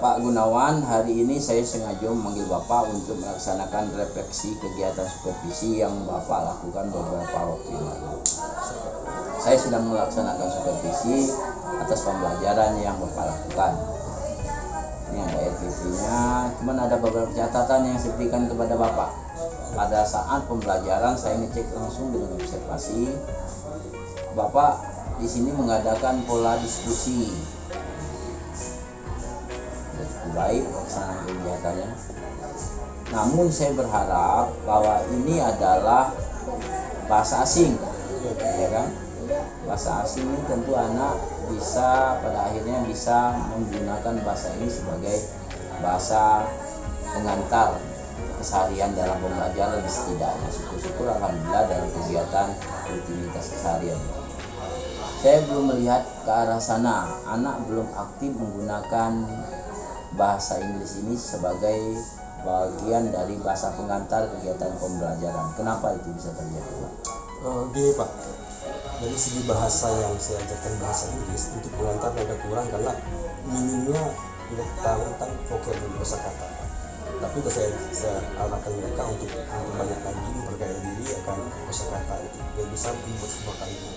Pak Gunawan, hari ini saya sengaja memanggil Bapak untuk melaksanakan refleksi kegiatan supervisi yang Bapak lakukan beberapa waktu yang lalu. Saya sedang melaksanakan supervisi atas pembelajaran yang Bapak lakukan. Ini ada RPP-nya, cuman ada beberapa catatan yang saya berikan kepada Bapak. Pada saat pembelajaran saya ngecek langsung dengan observasi. Bapak di sini mengadakan pola diskusi. Baik pelaksanaan kegiatannya. Namun saya berharap bahwa ini adalah bahasa asing, ya kan? Bahasa asing ini tentu anak bisa pada akhirnya bisa menggunakan bahasa ini sebagai bahasa pengantar keseharian dalam pembelajaran setidaknya. Syukur-syukur alhamdulillah dalam kegiatan rutinitas keseharian. Saya belum melihat ke arah sana. Anak belum aktif menggunakan bahasa Inggris ini sebagai bagian dari bahasa pengantar kegiatan pembelajaran. Kenapa itu bisa terjadi, Pak? Gini Pak, dari segi bahasa yang saya ajarkan bahasa Inggris untuk pengantar agak kurang karena minimnya tidak tahu tentang vocabulary kosakata. Tapi saya arahkan mereka untuk banyak lagi memperkaya diri akan kosakata itu biar bisa membuat sebuah kalimat.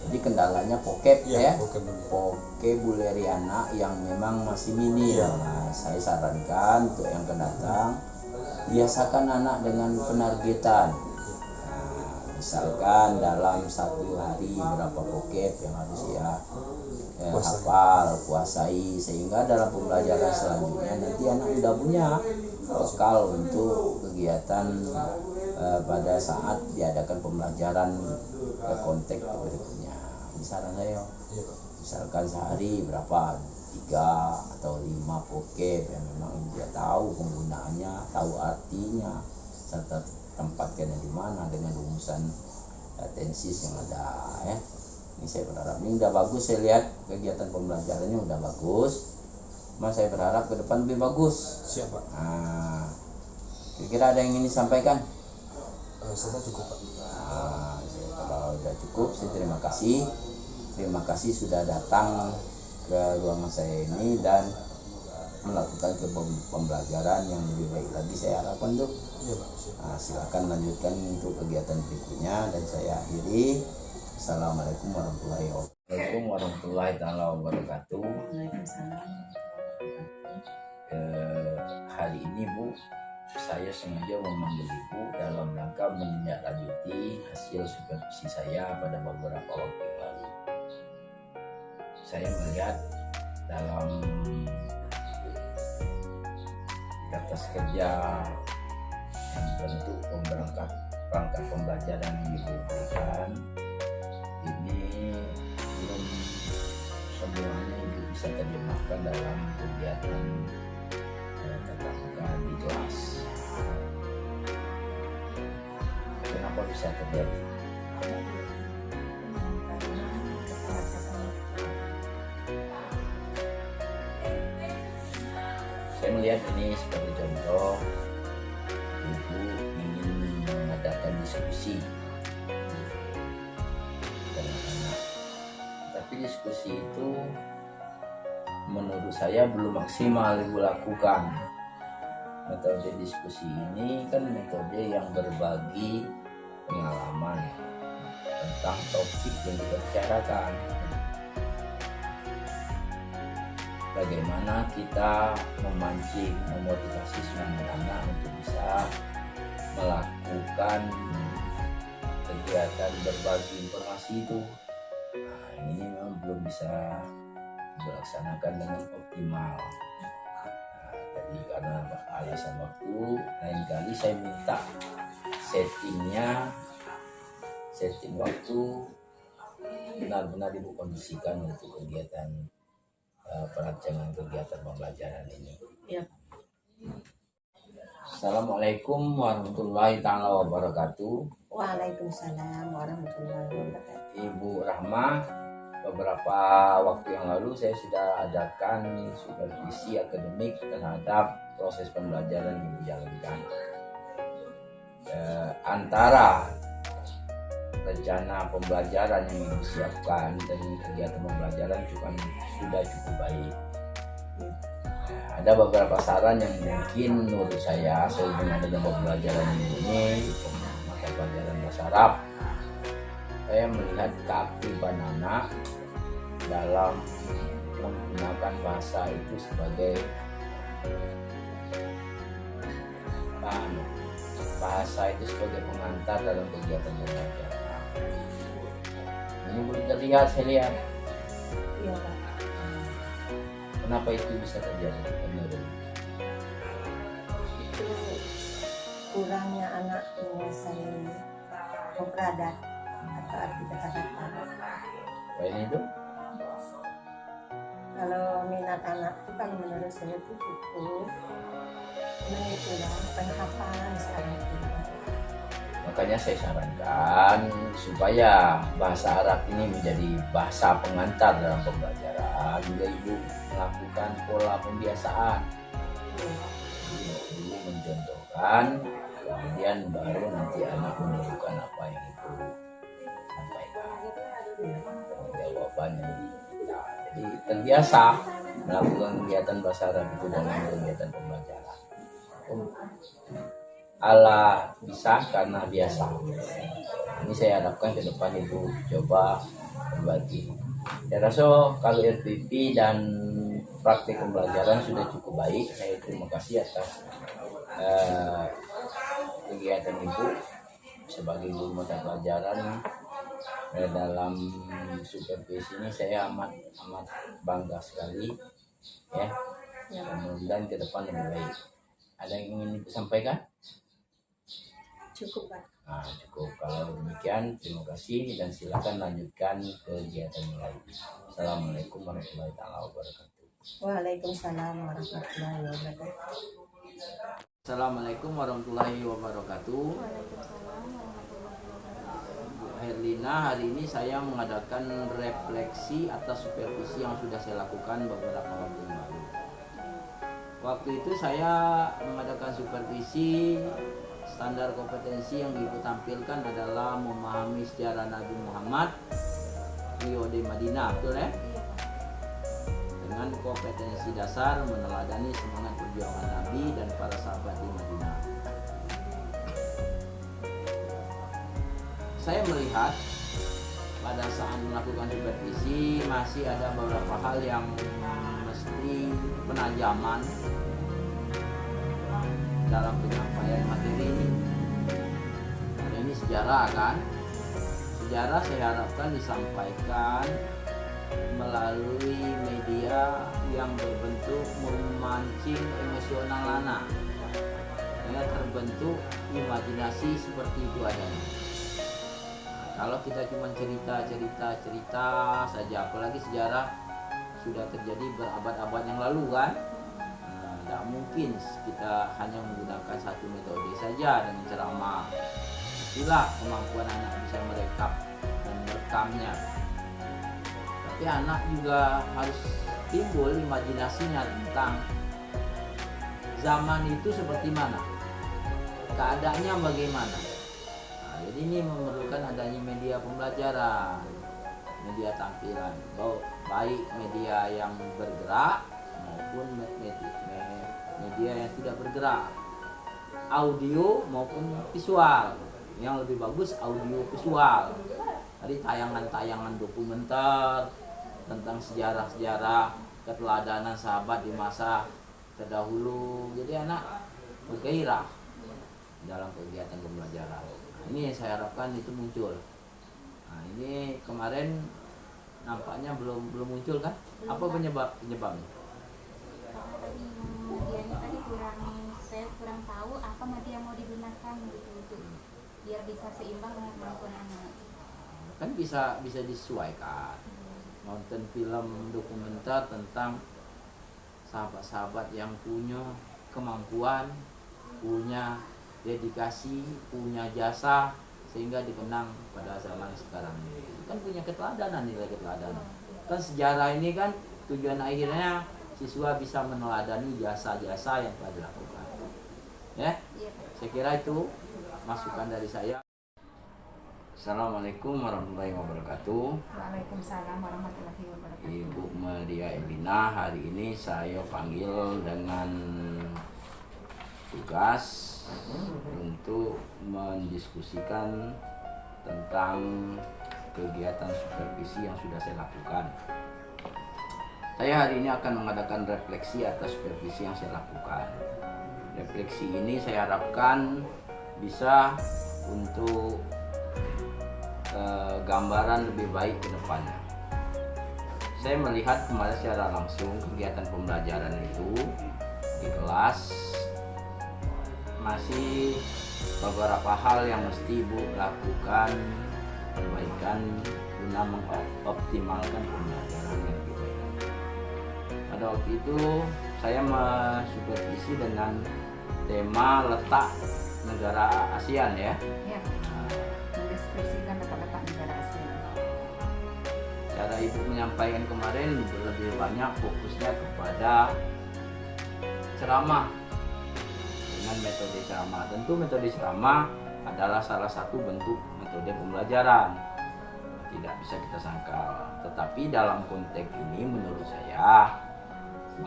Jadi kendalanya vocab ya, vocabulary anak yang memang masih minim. Nah, saya sarankan untuk yang akan datang, biasakan anak dengan penargetan. Nah, misalkan dalam satu hari berapa vocab yang harus hafal, kuasai, sehingga dalam pembelajaran selanjutnya nanti anak udah punya bekal untuk kegiatan pada saat diadakan pembelajaran konteks berikutnya. Misalkan misalkan sehari berapa 3 atau 5 vocab yang memang dia tahu penggunaannya, tahu artinya, serta tempatkannya di mana dengan rumusan tensis yang ada ya. Ini saya berharap ini udah bagus, saya lihat kegiatan pembelajarannya udah bagus. Mas saya berharap ke depan lebih bagus. Siap Pak. Nah, kira-kira ada yang ingin disampaikan? Sudah cukup Pak. Nah, kalau udah cukup, saya terima kasih. Terima kasih sudah datang ke ruangan saya ini dan melakukan pembelajaran yang lebih baik lagi saya harapkan tuh. Nah, silakan lanjutkan untuk kegiatan berikutnya dan saya akhiri. Assalamualaikum warahmatullahi wabarakatuh. Hari ini Bu, saya sengaja memanggil Ibu dalam rangka menindaklanjuti hasil supervisi saya pada beberapa waktu yang lalu. Saya melihat dalam kertas kerja yang bentuk perangkat pembelajaran yang diberikan ini belum semuanya Ibu bisa terjemahkan dalam kegiatan tatap muka di kelas. Kenapa bisa terjadi? Saya melihat ini sebagai contoh Ibu ingin mengadakan diskusi dengan anak, tapi diskusi itu menurut saya belum maksimal Ibu lakukan. Metode diskusi ini kan metode yang berbagi pengalaman tentang topik yang kita bicarakan. Bagaimana kita memancing, memotivasi semangat anak untuk bisa melakukan kegiatan berbagi informasi itu. Nah, ini memang belum bisa dilaksanakan dengan optimal. Nah, jadi karena alasan waktu, lain kali saya minta setting waktu benar-benar Ibu kondisikan untuk kegiatan perancangan kegiatan pembelajaran ini. Ya. Assalamualaikum warahmatullahi wabarakatuh. Waalaikumsalam warahmatullahi wabarakatuh. Ibu Rahmah, beberapa waktu yang lalu saya sudah adakan supervisi akademik terhadap proses pembelajaran yang dijalankan. Antara rencana pembelajaran yang disiapkan dan kegiatan pembelajaran sudah cukup baik. Ada beberapa saran yang mungkin menurut saya sehubungan dengan pembelajaran ini, mata pelajaran bahasa Arab. Saya melihat keaktifan anak dalam menggunakan bahasa itu sebagai pengantar dalam kegiatan belajar. Ini belum terlihat, saya lihat. Iya Pak. Kenapa itu bisa terjadi menurut? Itu kurangnya anak menguasai memperadat atau arti kata-kata. Selain itu, Kalau minat anak itu kalau menurut saya itu cukup. Nah itulah penghafalan sekarang itu. makanya saya sarankan supaya bahasa Arab ini menjadi bahasa pengantar dalam pembelajaran. Juga ibu melakukan pola pembiasaan. Dulu mencontohkan, kemudian baru nanti anak menirukan apa yang ibu sampaikan. Jawabannya. Jadi terbiasa melakukan kegiatan bahasa Arab itu dalam kegiatan pembelajaran. Allah bisa karena biasa. Ini saya harapkan ke depan ibu coba berbagi. Ya rasa kalau RPP dan praktik pembelajaran sudah cukup baik. Saya terima kasih atas kegiatan ibu sebagai guru mata pelajaran. Dalam supervisi ini saya amat bangga sekali, ya. Mudah-mudahan ke depan lebih baik. Ada yang ingin disampaikan? Cukup Pak. Nah, cukup. Kalau demikian, terima kasih dan silakan lanjutkan kegiatan yang lain. Assalamualaikum warahmatullahi wabarakatuh. Waalaikumsalam warahmatullahi wabarakatuh. Assalamualaikum warahmatullahi wabarakatuh. Bu Herlina, hari ini saya mengadakan refleksi atas supervisi yang sudah saya lakukan beberapa waktu yang lalu. Waktu itu saya mengadakan supervisi. Standar kompetensi yang ibu tampilkan adalah memahami sejarah Nabi Muhammad Rio de Madinah, betul ya? Dengan kompetensi dasar meneladani semangat perjuangan Nabi dan para sahabat di Madinah. Saya melihat pada saat melakukan supervisi masih ada beberapa hal yang mesti penajaman dalam penyampaian materi ini. Ini sejarah kan? Sejarah saya harapkan disampaikan melalui media yang berbentuk memancing emosional anak. Ya, terbentuk imajinasi seperti itu adanya. Nah, kalau kita cuma cerita saja, apalagi sejarah sudah terjadi berabad-abad yang lalu kan? Tidak mungkin kita hanya menggunakan satu metode saja dengan ceramah. Itulah kemampuan anak bisa merekap dan merekamnya. Tapi anak juga harus timbul imajinasinya tentang zaman itu seperti mana, keadaannya bagaimana. Nah, jadi ini memerlukan adanya media pembelajaran, media tampilan, baik media yang bergerak maupun media yang tidak bergerak, audio maupun visual. Yang lebih bagus audio visual. Tadi tayangan-tayangan dokumenter tentang sejarah-sejarah keteladanan sahabat di masa terdahulu. Jadi anak bergairah dalam kegiatan pembelajaran. Nah, ini yang saya harapkan itu muncul. Nah, ini kemarin nampaknya belum muncul kan? Apa penyebabnya? Medianya tadi saya kurang tahu apa media mau digunakan gitu untuk biar bisa seimbang dengan kemampuan anak. Kan bisa disesuaikan. Nonton film dokumenter tentang sahabat-sahabat yang punya kemampuan, punya dedikasi, punya jasa sehingga dikenang pada zaman sekarang ini. Kan punya keteladanan, nilai keteladanan. Kan sejarah ini kan tujuan akhirnya siswa bisa meneladani jasa-jasa yang telah dilakukan. Ya, saya kira itu masukan dari saya. Assalamualaikum warahmatullahi wabarakatuh. Waalaikumsalam warahmatullahi wabarakatuh. Ibu Maria Elina, hari ini saya panggil dengan tugas untuk mendiskusikan tentang kegiatan supervisi yang sudah saya lakukan. Saya hari ini akan mengadakan refleksi atas supervisi yang saya lakukan. Refleksi ini saya harapkan bisa untuk gambaran lebih baik ke depannya. Saya melihat kemarin secara langsung kegiatan pembelajaran itu di kelas masih beberapa hal yang mesti Ibu lakukan perbaikan guna mengoptimalkan pembelajaran yang lebih baik. Pada waktu itu saya mensupervisi dengan tema letak negara ASEAN ya. Ya, mendeskripsikan letak-letak negara ASEAN. Cara Ibu menyampaikan kemarin lebih banyak fokusnya kepada ceramah dengan metode ceramah. Tentu metode ceramah adalah salah satu bentuk metode pembelajaran, tidak bisa kita sangkal. Tetapi dalam konteks ini menurut saya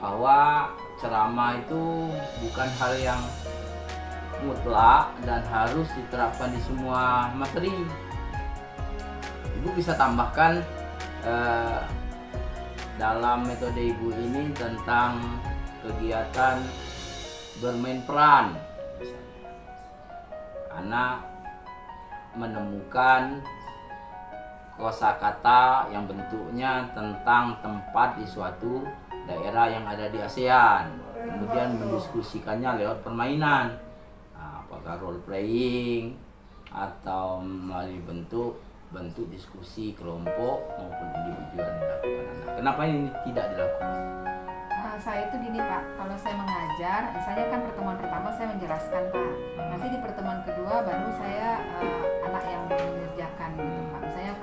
bahwa ceramah itu bukan hal yang mutlak dan harus diterapkan di semua materi. Ibu bisa tambahkan dalam metode Ibu ini tentang kegiatan bermain peran. Misalnya, anak menemukan kosakata yang bentuknya tentang tempat di suatu daerah yang ada di ASEAN, kemudian mendiskusikannya lewat permainan, apakah role playing atau melalui bentuk diskusi kelompok maupun individual yang dilakukan anak. Kenapa ini tidak dilakukan? Saya itu gini Pak, kalau saya mengajar, misalnya kan pertemuan pertama saya menjelaskan Pak, nanti di pertemuan kedua baru saya anak yang mengerjakan gitu Pak. Misalnya